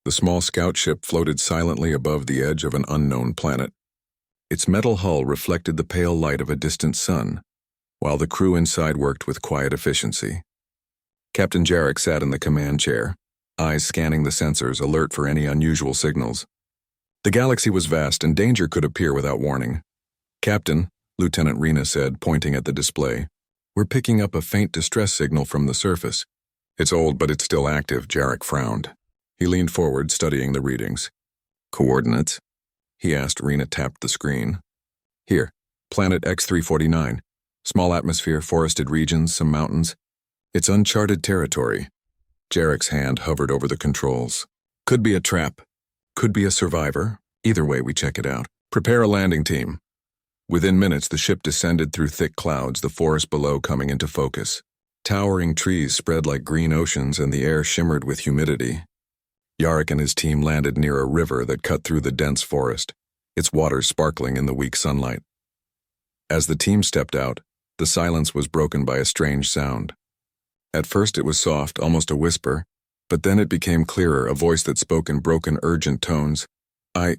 The small scout ship floated silently above the edge of an unknown planet. Its metal hull reflected the pale light of a distant sun, while the crew inside worked with quiet efficiency. Captain Jarek sat in the command chair, eyes scanning the sensors, alert for any unusual signals. The galaxy was vast and danger could appear without warning. "Captain," Lieutenant Rena said, pointing at the display, "we're picking up a faint distress signal from the surface." "It's old, but it's still active," Jarek frowned. He leaned forward, studying the readings. "Coordinates?" he asked. Rena tapped the screen. "Here, planet X349. Small atmosphere, forested regions, some mountains. It's uncharted territory." Jarek's hand hovered over the controls. "Could be a trap. Could be a survivor. Either way, we check it out. Prepare a landing team." Within minutes, the ship descended through thick clouds, the forest below coming into focus. Towering trees spread like green oceans, and the air shimmered with humidity. Jarek and his team landed near a river that cut through the dense forest, its waters sparkling in the weak sunlight. As the team stepped out, the silence was broken by a strange sound. At first it was soft, almost a whisper, but then it became clearer, a voice that spoke in broken, urgent tones. I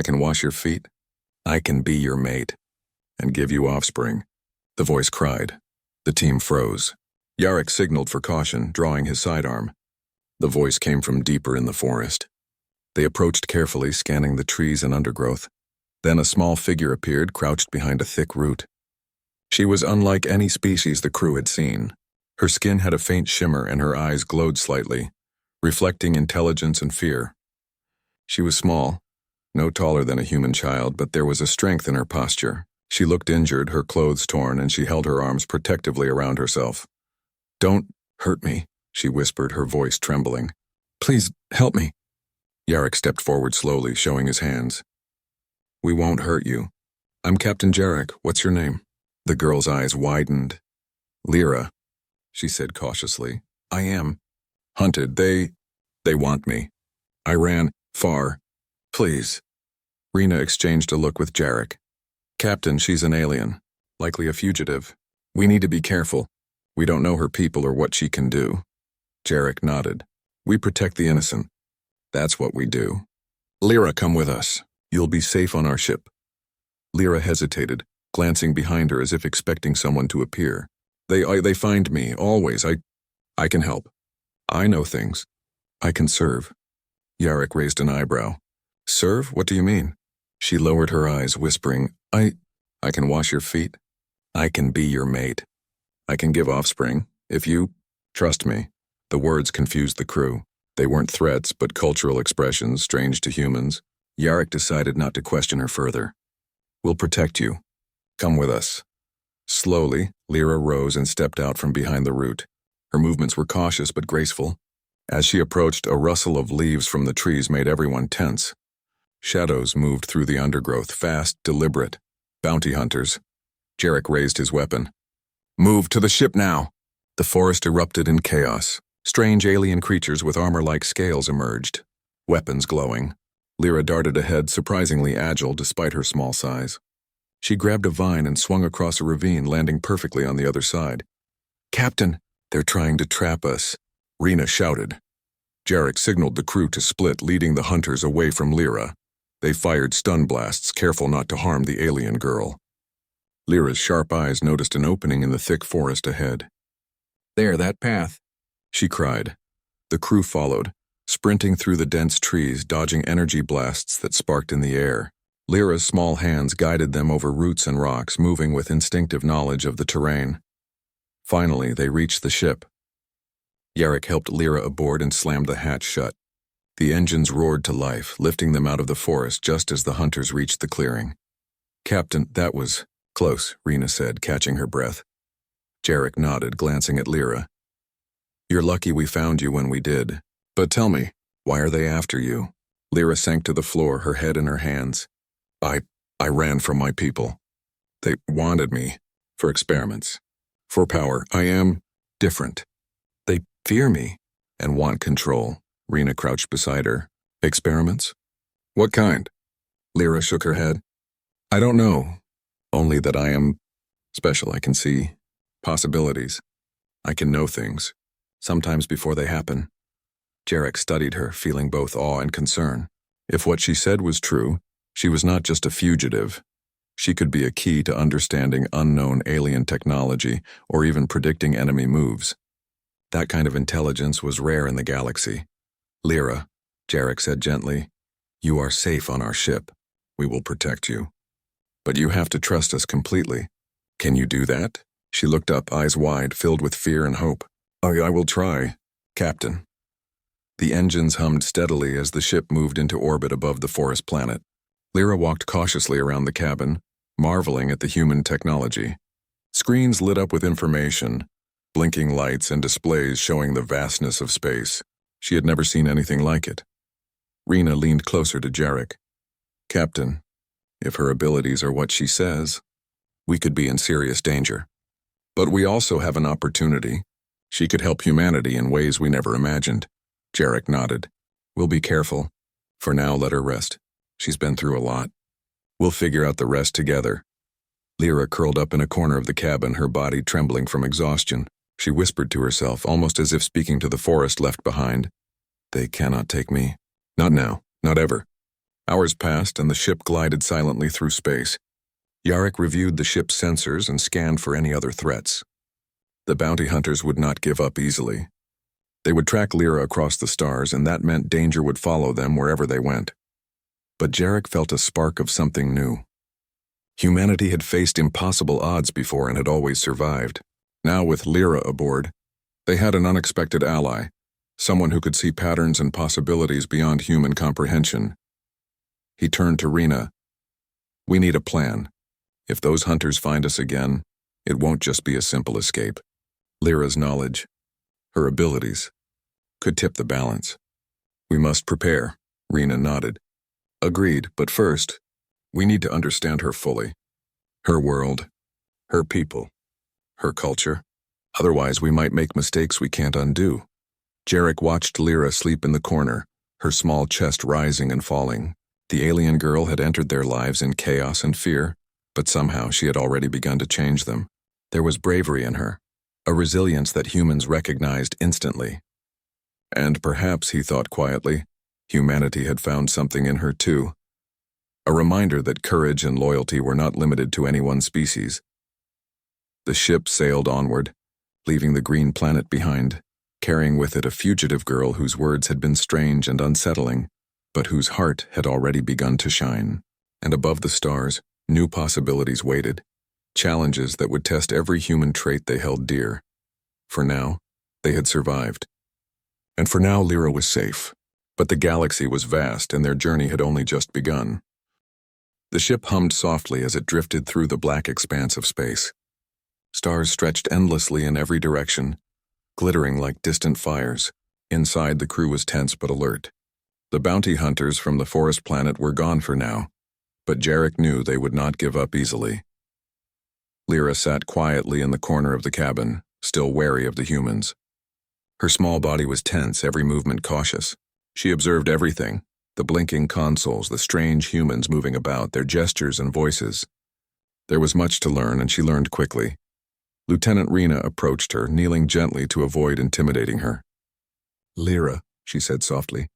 can wash your feet. I can be your mate and give you offspring," the voice cried. The team froze. Jarek signaled for caution, drawing his sidearm. The voice came from deeper in the forest. They approached carefully, scanning the trees and undergrowth. Then a small figure appeared, crouched behind a thick root. She was unlike any species the crew had seen. Her skin had a faint shimmer and her eyes glowed slightly, reflecting intelligence and fear. She was small, no taller than a human child, but there was a strength in her posture. She looked injured, her clothes torn, and she held her arms protectively around herself. "Don't hurt me," she whispered, her voice trembling. "Please, help me." Jarek stepped forward slowly, showing his hands. "We won't hurt you. I'm Captain Jarek. What's your name?" The girl's eyes widened. "Lyra," she said cautiously. "I am hunted. They want me. I ran far. Please." Rena exchanged a look with Jarek. "Captain, she's an alien, likely a fugitive. We need to be careful. We don't know her people or what she can do." Jarek nodded. "We protect the innocent. That's what we do. Lyra, come with us. You'll be safe on our ship." Lyra hesitated, glancing behind her as if expecting someone to appear. They find me, always. I can help. I know things. I can serve." Jarek raised an eyebrow. "Serve? What do you mean?" She lowered her eyes, whispering, I can wash your feet. I can be your mate. I can give offspring, if you trust me." The words confused the crew. They weren't threats, but cultural expressions strange to humans. Jarek decided not to question her further. "We'll protect you. Come with us." Slowly, Lyra rose and stepped out from behind the root. Her movements were cautious but graceful. As she approached, a rustle of leaves from the trees made everyone tense. Shadows moved through the undergrowth, fast, deliberate. Bounty hunters. Jarek raised his weapon. "Move to the ship now!" The forest erupted in chaos. Strange alien creatures with armor-like scales emerged, weapons glowing. Lyra darted ahead, surprisingly agile despite her small size. She grabbed a vine and swung across a ravine, landing perfectly on the other side. "Captain, they're trying to trap us," Rena shouted. Jarek signaled the crew to split, leading the hunters away from Lyra. They fired stun blasts, careful not to harm the alien girl. Lyra's sharp eyes noticed an opening in the thick forest ahead. "There, that path," she cried. The crew followed, sprinting through the dense trees, dodging energy blasts that sparked in the air. Lyra's small hands guided them over roots and rocks, moving with instinctive knowledge of the terrain. Finally, they reached the ship. Jarek helped Lyra aboard and slammed the hatch shut. The engines roared to life, lifting them out of the forest just as the hunters reached the clearing. "Captain, that was close," Rena said, catching her breath. Jarek nodded, glancing at Lyra. "You're lucky we found you when we did. But tell me, why are they after you?" Lyra sank to the floor, her head in her hands. I ran from my people. They wanted me for experiments, for power. I am different. They fear me and want control." Rena crouched beside her. "Experiments? What kind?" Lyra shook her head. "I don't know. Only that I am special. I can see possibilities. I can know things, sometimes before they happen. Jarek studied her, feeling both awe and concern. If what she said was true, she was not just a fugitive. She could be a key to understanding unknown alien technology or even predicting enemy moves. That kind of intelligence was rare in the galaxy. Lyra, Jarek said gently, you are safe on our ship. We will protect you. But you have to trust us completely. Can you do that? She looked up, eyes wide, filled with fear and hope. I will try, Captain. The engines hummed steadily as the ship moved into orbit above the forest planet. Lyra walked cautiously around the cabin, marveling at the human technology. Screens lit up with information, blinking lights and displays showing the vastness of space. She had never seen anything like it. Rena leaned closer to Jarek. Captain, if her abilities are what she says, we could be in serious danger. But we also have an opportunity. She could help humanity in ways we never imagined. Jarek nodded. We'll be careful. For now, let her rest. She's been through a lot. We'll figure out the rest together. Lyra curled up in a corner of the cabin, her body trembling from exhaustion. She whispered to herself, almost as if speaking to the forest left behind. They cannot take me. Not now, not ever. Hours passed and the ship glided silently through space. Jarek reviewed the ship's sensors and scanned for any other threats. The bounty hunters would not give up easily. They would track Lyra across the stars, and that meant danger would follow them wherever they went. But Jarek felt a spark of something new. Humanity had faced impossible odds before and had always survived. Now, with Lyra aboard, they had an unexpected ally, someone who could see patterns and possibilities beyond human comprehension. He turned to Rena. We need a plan. If those hunters find us again, it won't just be a simple escape. Lyra's knowledge, her abilities, could tip the balance. We must prepare, Rena nodded. Agreed, but first, we need to understand her fully. Her world, her people, her culture. Otherwise, we might make mistakes we can't undo. Jarek watched Lyra sleep in the corner, her small chest rising and falling. The alien girl had entered their lives in chaos and fear, but somehow she had already begun to change them. There was bravery in her, a resilience that humans recognized instantly. And perhaps, he thought quietly, humanity had found something in her too. A reminder that courage and loyalty were not limited to any one species. The ship sailed onward, leaving the green planet behind, carrying with it a fugitive girl whose words had been strange and unsettling, but whose heart had already begun to shine. And above the stars, new possibilities waited, challenges that would test every human trait they held dear. For now, they had survived. And for now, Lyra was safe. But the galaxy was vast, and their journey had only just begun. The ship hummed softly as it drifted through the black expanse of space. Stars stretched endlessly in every direction, glittering like distant fires. Inside, the crew was tense but alert. The bounty hunters from the forest planet were gone for now, but Jarek knew they would not give up easily. Lyra sat quietly in the corner of the cabin, still wary of the humans. Her small body was tense, every movement cautious. She observed everything, the blinking consoles, the strange humans moving about, their gestures and voices. There was much to learn, and she learned quickly. Lieutenant Rena approached her, kneeling gently to avoid intimidating her. Lyra, she said softly,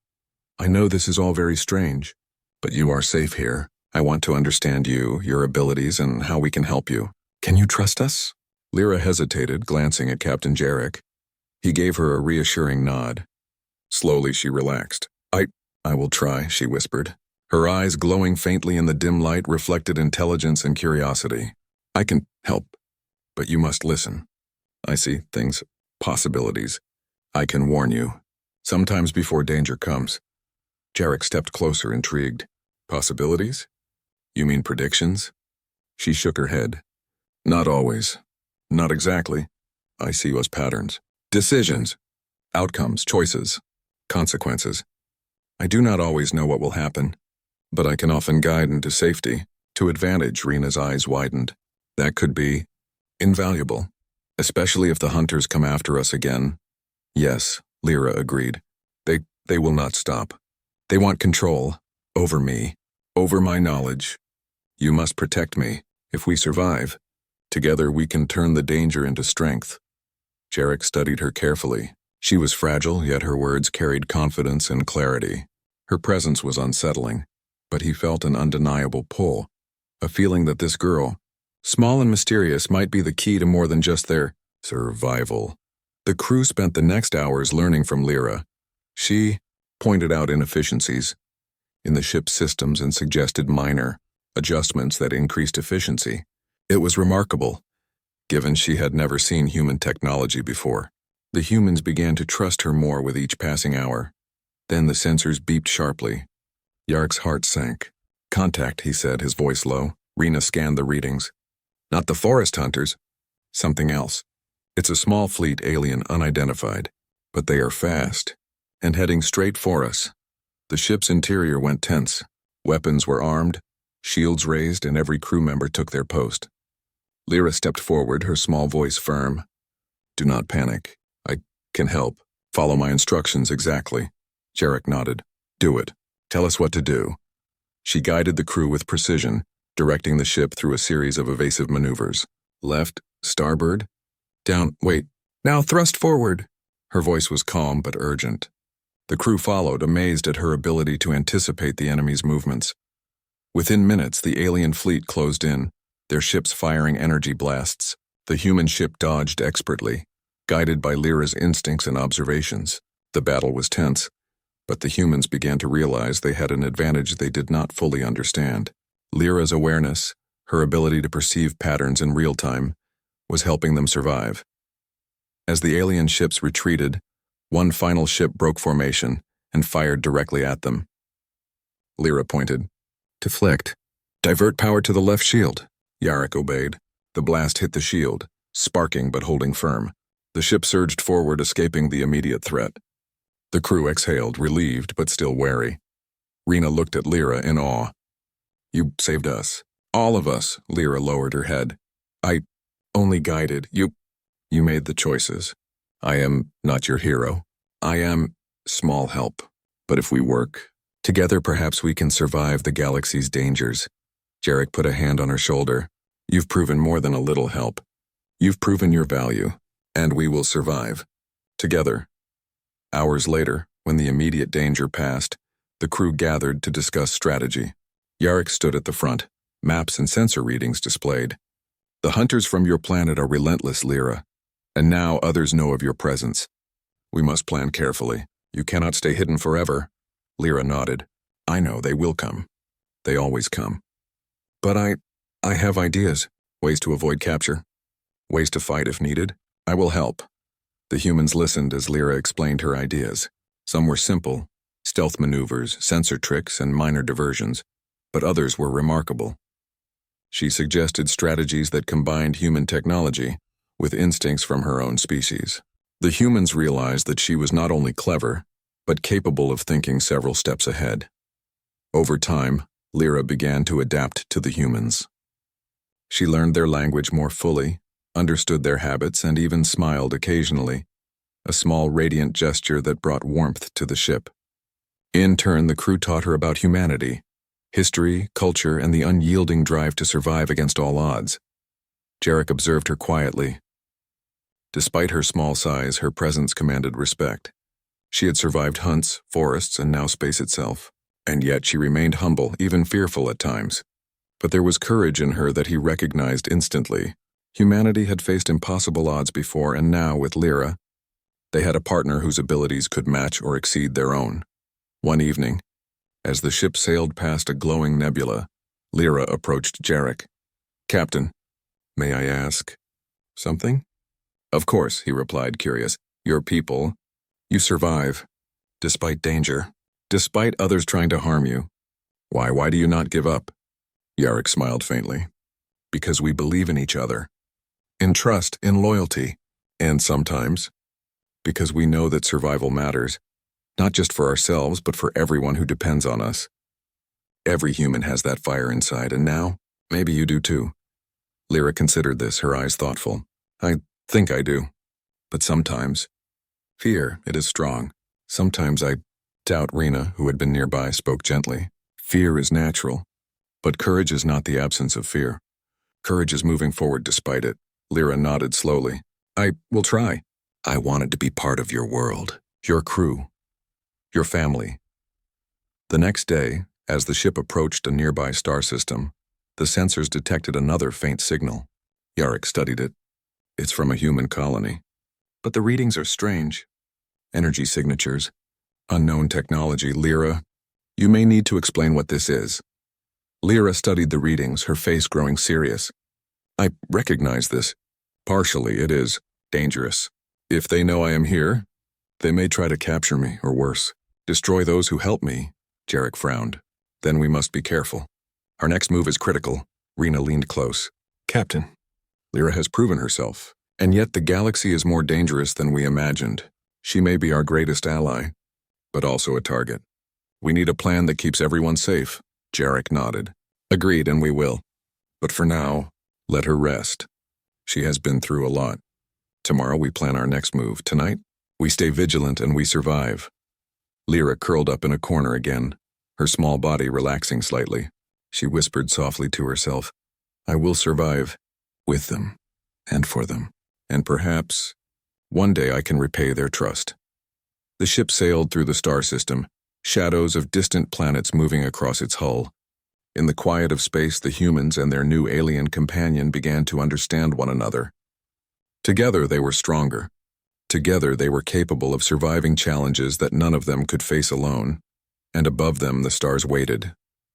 I know this is all very strange, but you are safe here. I want to understand you, your abilities, and how we can help you. Can you trust us? Lyra hesitated, glancing at Captain Jarek. He gave her a reassuring nod. Slowly she relaxed. I will try, she whispered. Her eyes, glowing faintly in the dim light, reflected intelligence and curiosity. I can help, but you must listen. I see things, possibilities. I can warn you, sometimes before danger comes. Jarek stepped closer, intrigued. Possibilities? You mean predictions? She shook her head. Not always. Not exactly. I see you as patterns. Decisions. Outcomes, choices, consequences. I do not always know what will happen, but I can often guide into safety, to advantage. Rena's eyes widened. That could be invaluable, especially if the hunters come after us again. Yes, Lyra agreed. They will not stop. They want control, over me, over my knowledge. You must protect me. If we survive, together we can turn the danger into strength. Jarek studied her carefully, She was fragile, yet her words carried confidence and clarity. Her presence was unsettling, but he felt an undeniable pull, a feeling that this girl, small and mysterious, might be the key to more than just their survival. The crew spent the next hours learning from Lyra. She pointed out inefficiencies in the ship's systems and suggested minor adjustments that increased efficiency. It was remarkable, given she had never seen human technology before. The humans began to trust her more with each passing hour. Then the sensors beeped sharply. Yark's heart sank. "Contact," he said, his voice low. Rena scanned the readings. "Not the forest hunters. Something else. It's a small fleet, alien, unidentified. But they are fast, and heading straight for us." The ship's interior went tense. Weapons were armed, shields raised, and every crew member took their post. Lyra stepped forward, her small voice firm. "Do not panic. I can help. Follow my instructions exactly." Jarek nodded. "Do it. Tell us what to do." She guided the crew with precision, directing the ship through a series of evasive maneuvers. Left, starboard, down, wait, now thrust forward. Her voice was calm but urgent. The crew followed, amazed at her ability to anticipate the enemy's movements. Within minutes, the alien fleet closed in, their ships firing energy blasts. The human ship dodged expertly, guided by Lyra's instincts and observations. The battle was tense, but the humans began to realize they had an advantage they did not fully understand. Lyra's awareness, her ability to perceive patterns in real time, was helping them survive. As the alien ships retreated, one final ship broke formation and fired directly at them. Lyra pointed. "Deflect. Divert power to the left shield." Yarek obeyed. The blast hit the shield, sparking but holding firm. The ship surged forward, escaping the immediate threat. The crew exhaled, relieved but still wary. Rena looked at Lyra in awe. "You saved us. All of us." Lyra lowered her head. "I only guided. You made the choices. I am not your hero. I am small help. But if we work together, perhaps we can survive the galaxy's dangers." Jarek put a hand on her shoulder. "You've proven more than a little help. You've proven your value, and we will survive. Together." Hours later, when the immediate danger passed, the crew gathered to discuss strategy. Yarek stood at the front, maps and sensor readings displayed. "The hunters from your planet are relentless, Lyra, and now others know of your presence. We must plan carefully. You cannot stay hidden forever." Lyra nodded. "I know, they will come. They always come. But I have ideas, ways to avoid capture, ways to fight if needed. I will help." The humans listened as Lyra explained her ideas. Some were simple, stealth maneuvers, sensor tricks, and minor diversions, but others were remarkable. She suggested strategies that combined human technology with instincts from her own species. The humans realized that she was not only clever, but capable of thinking several steps ahead. Over time, Lyra began to adapt to the humans. She learned their language more fully, understood their habits, and even smiled occasionally, a small radiant gesture that brought warmth to the ship. In turn, the crew taught her about humanity, history, culture, and the unyielding drive to survive against all odds. Jarek observed her quietly. Despite her small size, her presence commanded respect. She had survived hunts, forests, and now space itself, and yet she remained humble, even fearful at times. But there was courage in her that he recognized instantly. Humanity had faced impossible odds before, and now, with Lyra, they had a partner whose abilities could match or exceed their own. One evening, as the ship sailed past a glowing nebula, Lyra approached Jarek. "Captain, may I ask something?" "Of course," he replied, curious. "Your people, you survive, despite danger, despite others trying to harm you. Why do you not give up?" Yarek smiled faintly. "Because we believe in each other, in trust, in loyalty, and sometimes, because we know that survival matters, not just for ourselves, but for everyone who depends on us. Every human has that fire inside, and now, maybe you do too." Lyra considered this, her eyes thoughtful. "I think I do. But sometimes, fear, it is strong. Sometimes I doubt." Rena, who had been nearby, spoke gently. "Fear is natural, but courage is not the absence of fear. Courage is moving forward despite it." Lyra nodded slowly. "I will try. I wanted to be part of your world, your crew, your family. The next day, as the ship approached a nearby star system, the sensors detected another faint signal. Yarrick studied it. It's from a human colony. But the readings are strange. Energy signatures, unknown technology. Lyra, you may need to explain what this is. Lyra studied the readings, her face growing serious. I recognize this. Partially, it is dangerous. If they know I am here, they may try to capture me, or worse, destroy those who help me. Jarek frowned. Then we must be careful. Our next move is critical. Rena leaned close. Captain, Lyra has proven herself, and yet the galaxy is more dangerous than we imagined. She may be our greatest ally, but also a target. We need a plan that keeps everyone safe. Jarek nodded. Agreed, and we will. But for now, let her rest. She has been through a lot. Tomorrow we plan our next move. Tonight, we stay vigilant and we survive. Lyra curled up in a corner again, her small body relaxing slightly. She whispered softly to herself, I will survive, with them, and for them, and perhaps, one day I can repay their trust. The ship sailed through the star system, shadows of distant planets moving across its hull. In the quiet of space, the humans and their new alien companion began to understand one another. Together they were stronger. Together they were capable of surviving challenges that none of them could face alone. And above them the stars waited,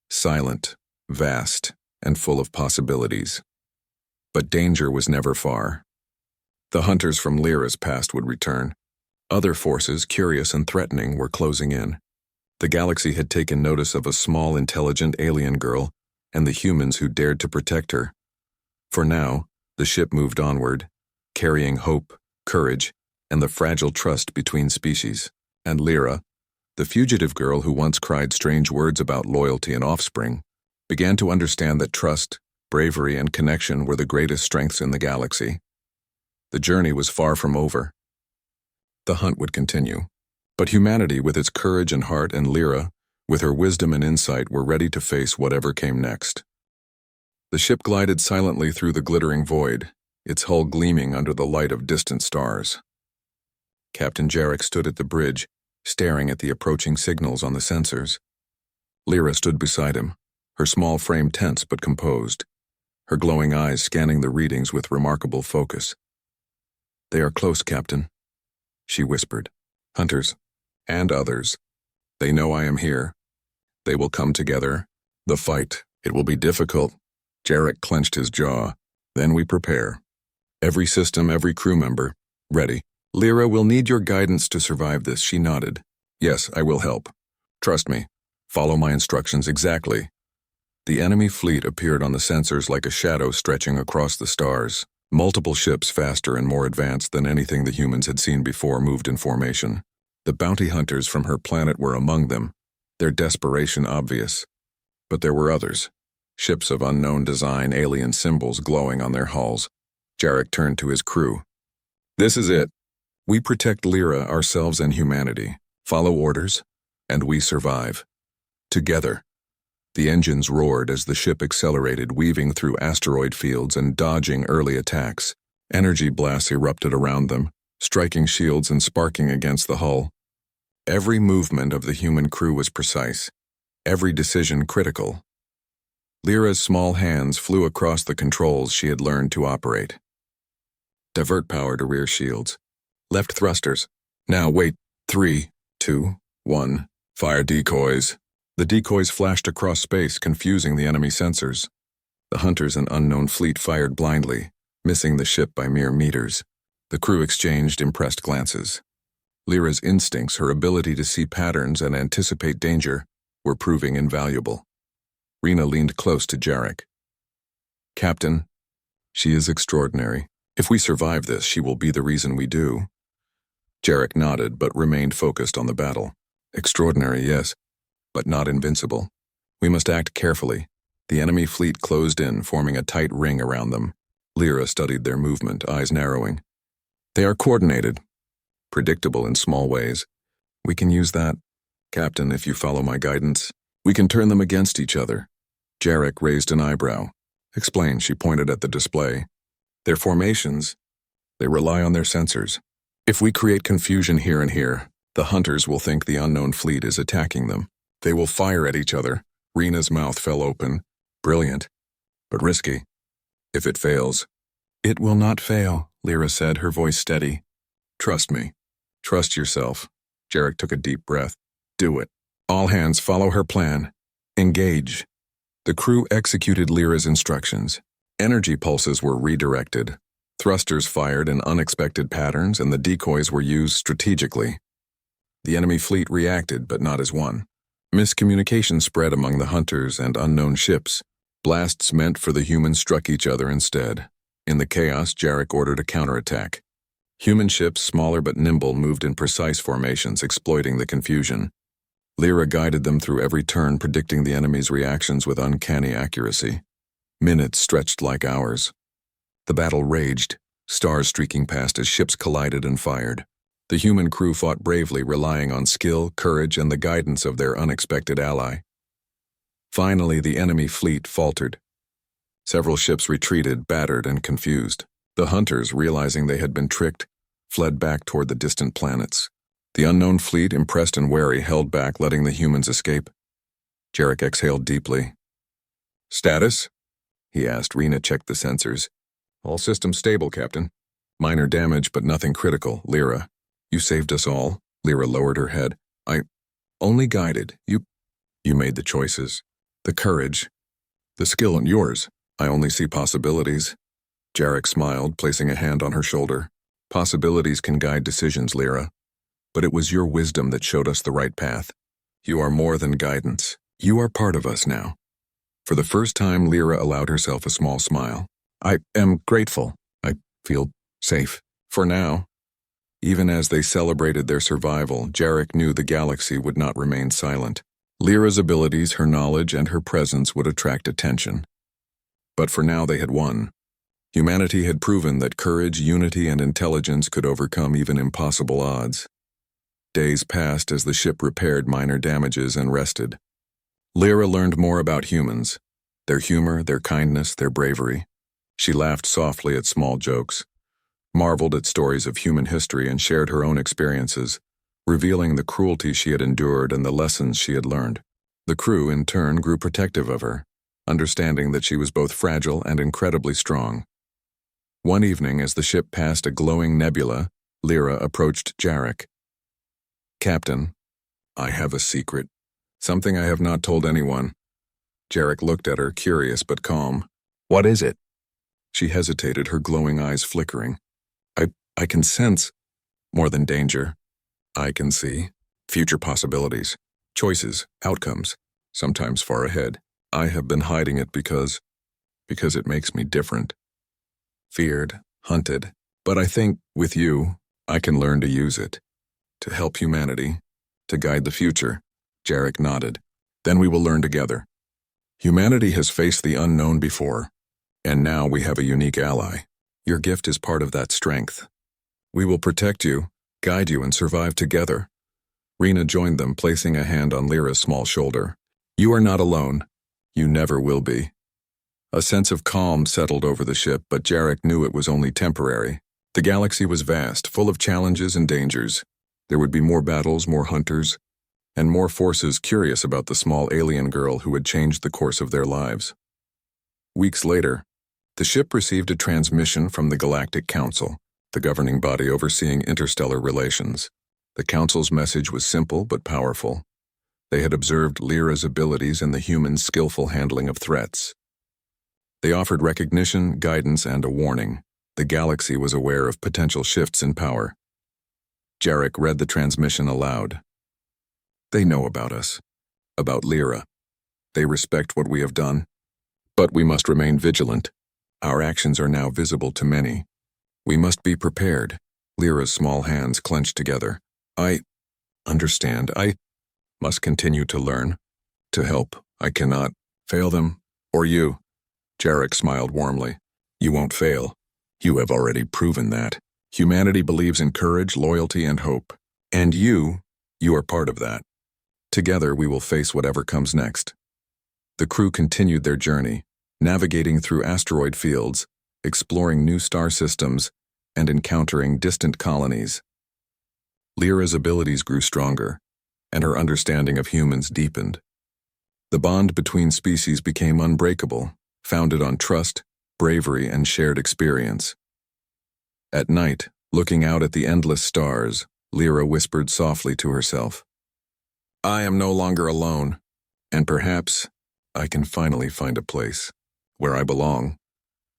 silent, vast, and full of possibilities. But danger was never far. The hunters from Lyra's past would return. Other forces, curious and threatening, were closing in. The galaxy had taken notice of a small, intelligent alien girl and the humans who dared to protect her. For now, the ship moved onward, carrying hope, courage, and the fragile trust between species. And Lyra, the fugitive girl who once cried strange words about loyalty and offspring, began to understand that trust, bravery, and connection were the greatest strengths in the galaxy. The journey was far from over. The hunt would continue. But humanity, with its courage and heart, and Lyra, with her wisdom and insight, were ready to face whatever came next. The ship glided silently through the glittering void, its hull gleaming under the light of distant stars. Captain Jarek stood at the bridge, staring at the approaching signals on the sensors. Lyra stood beside him, her small frame tense but composed, her glowing eyes scanning the readings with remarkable focus. They are close, Captain, she whispered. Hunters, and others. They know I am here. They will come together. The fight, it will be difficult. Jarek clenched his jaw. Then we prepare. Every system, every crew member, ready. Lyra will need your guidance to survive this, she nodded. Yes, I will help. Trust me. Follow my instructions exactly. The enemy fleet appeared on the sensors like a shadow stretching across the stars. Multiple ships faster and more advanced than anything the humans had seen before moved in formation. The bounty hunters from her planet were among them, their desperation obvious. But there were others. Ships of unknown design, alien symbols glowing on their hulls. Jarek turned to his crew. This is it. We protect Lyra, ourselves, and humanity. Follow orders, and we survive. Together. The engines roared as the ship accelerated, weaving through asteroid fields and dodging early attacks. Energy blasts erupted around them, striking shields and sparking against the hull. Every movement of the human crew was precise, every decision critical. Lyra's small hands flew across the controls she had learned to operate. Divert power to rear shields. Left thrusters. Now wait. 3, 2, 1. Fire decoys. The decoys flashed across space, confusing the enemy sensors. The hunters and unknown fleet fired blindly, missing the ship by mere meters. The crew exchanged impressed glances. Lyra's instincts, her ability to see patterns and anticipate danger, were proving invaluable. Rena leaned close to Jarek. Captain, she is extraordinary. If we survive this, she will be the reason we do. Jarek nodded but remained focused on the battle. Extraordinary, yes, but not invincible. We must act carefully. The enemy fleet closed in, forming a tight ring around them. Lyra studied their movement, eyes narrowing. They are coordinated, predictable in small ways. We can use that, Captain, if you follow my guidance. We can turn them against each other. Jarek raised an eyebrow. Explain, she pointed at the display. Their formations, they rely on their sensors. If we create confusion here and here, the hunters will think the unknown fleet is attacking them. They will fire at each other. Rena's mouth fell open. Brilliant, but risky. If it fails, it will not fail, Lyra said, her voice steady. Trust me. Trust yourself. Jarek took a deep breath. Do it. All hands follow her plan. Engage. The crew executed Lyra's instructions. Energy pulses were redirected. Thrusters fired in unexpected patterns, and the decoys were used strategically. The enemy fleet reacted, but not as one. Miscommunication spread among the hunters and unknown ships. Blasts meant for the humans struck each other instead. In the chaos, Jarek ordered a counterattack. Human ships, smaller but nimble, moved in precise formations, exploiting the confusion. Lyra guided them through every turn, predicting the enemy's reactions with uncanny accuracy. Minutes stretched like hours. The battle raged, stars streaking past as ships collided and fired. The human crew fought bravely, relying on skill, courage, and the guidance of their unexpected ally. Finally, the enemy fleet faltered. Several ships retreated, battered and confused. The hunters, realizing they had been tricked, fled back toward the distant planets. The unknown fleet, impressed and wary, held back, letting the humans escape. Jarek exhaled deeply. Status? He asked. Rena checked the sensors. All systems stable, Captain. Minor damage, but nothing critical. Lyra, you saved us all. Lyra lowered her head. I only guided. You made the choices. The courage. The skill in yours. I only see possibilities. Jarek smiled, placing a hand on her shoulder. Possibilities can guide decisions, Lyra. But it was your wisdom that showed us the right path. You are more than guidance. You are part of us now. For the first time, Lyra allowed herself a small smile. I am grateful. I feel safe. For now. Even as they celebrated their survival, Jarek knew the galaxy would not remain silent. Lyra's abilities, her knowledge, and her presence would attract attention. But for now they had won. Humanity had proven that courage, unity, and intelligence could overcome even impossible odds. Days passed as the ship repaired minor damages and rested. Lyra learned more about humans, their humor, their kindness, their bravery. She laughed softly at small jokes, marveled at stories of human history, and shared her own experiences, revealing the cruelty she had endured and the lessons she had learned. The crew, in turn, grew protective of her, understanding that she was both fragile and incredibly strong. One evening, as the ship passed a glowing nebula, Lyra approached Jarek. Captain, I have a secret. Something I have not told anyone. Jarek looked at her, curious but calm. What is it? She hesitated, her glowing eyes flickering. I can sense more than danger. I can see future possibilities, choices, outcomes, sometimes far ahead. I have been hiding it because it makes me different. Feared, hunted. But I think, with you, I can learn to use it. To help humanity, to guide the future. Jarek nodded. Then we will learn together. Humanity has faced the unknown before, and now we have a unique ally. Your gift is part of that strength. We will protect you, guide you, and survive together. Rena joined them, placing a hand on Lyra's small shoulder. You are not alone. You never will be. A sense of calm settled over the ship, but Jarek knew it was only temporary. The galaxy was vast, full of challenges and dangers. There would be more battles, more hunters, and more forces curious about the small alien girl who had changed the course of their lives. Weeks later, the ship received a transmission from the Galactic Council, the governing body overseeing interstellar relations. The Council's message was simple but powerful. They had observed Lyra's abilities and the humans' skillful handling of threats. They offered recognition, guidance, and a warning. The galaxy was aware of potential shifts in power. Jarek read the transmission aloud. They know about us, about Lyra. They respect what we have done. But we must remain vigilant. Our actions are now visible to many. We must be prepared. Lyra's small hands clenched together. I understand. I must continue to learn, to help. I cannot fail them, or you. Jarek smiled warmly. You won't fail. You have already proven that. Humanity believes in courage, loyalty, and hope. And you are part of that. Together we will face whatever comes next. The crew continued their journey, navigating through asteroid fields, exploring new star systems, and encountering distant colonies. Lyra's abilities grew stronger, and her understanding of humans deepened. The bond between species became unbreakable, founded on trust, bravery, and shared experience. At night, looking out at the endless stars, Lyra whispered softly to herself, "I am no longer alone, and perhaps I can finally find a place where I belong."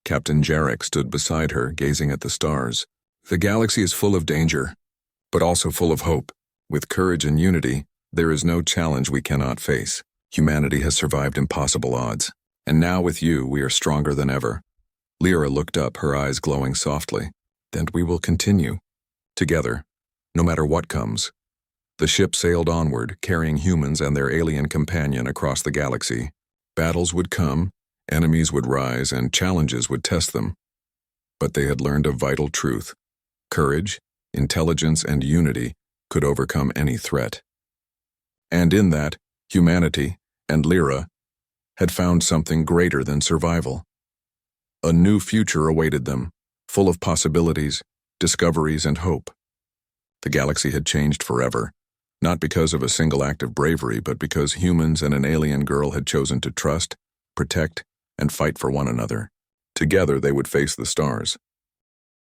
Captain Jarek stood beside her, gazing at the stars. "The galaxy is full of danger, but also full of hope. With courage and unity, there is no challenge we cannot face. Humanity has survived impossible odds, and now with you, we are stronger than ever." Lyra looked up, her eyes glowing softly. "Then we will continue, together, no matter what comes." The ship sailed onward, carrying humans and their alien companion across the galaxy. Battles would come, enemies would rise, and challenges would test them. But they had learned a vital truth. Courage, intelligence, and unity could overcome any threat. And in that, humanity, and Lyra, had found something greater than survival. A new future awaited them, full of possibilities, discoveries, and hope. The galaxy had changed forever, not because of a single act of bravery, but because humans and an alien girl had chosen to trust, protect, and fight for one another. Together they would face the stars,